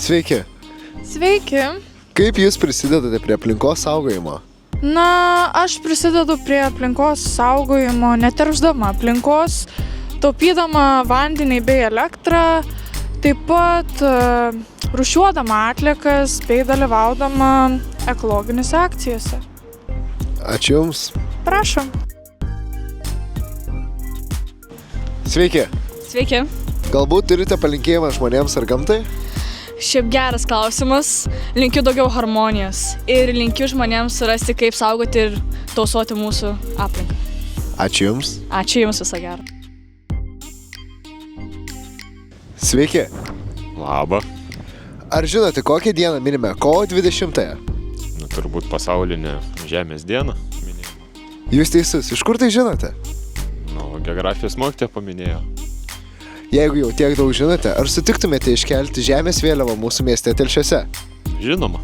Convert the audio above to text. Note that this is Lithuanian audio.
Sveiki. Sveiki. Kaip jūs prisidedate prie aplinkos saugojimo? Na, aš prisidedu prie aplinkos saugojimo, neteršdama aplinkos, taupydama vandenį bei elektrą, taip pat rūšiuodama atliekas bei dalyvaudama ekologinėse akcijose. Ačiū Jums. Prašom. Sveiki. Sveiki. Galbūt turite palinkėjimą žmonėms ar gamtai? Šiaip geras klausimas. Linkiu daugiau harmonijos ir linkiu žmonėms surasti, kaip saugoti ir tausoti mūsų aplinką. Ačiū Jums. Ačiū Jums, visą gerą. Sveiki. Labą. Ar žinote, kokią dieną minime kovo 20-ąją? Turbūt pasaulinė Žemės diena minėjimo. Jūs teisus. Iš kur tai žinote? Geografijos mokytoja paminėjo. Jeigu jau tiek daug žinote, ar sutiktumėte iškelti Žemės vėliavą mūsų mieste Telšiuose? Žinoma.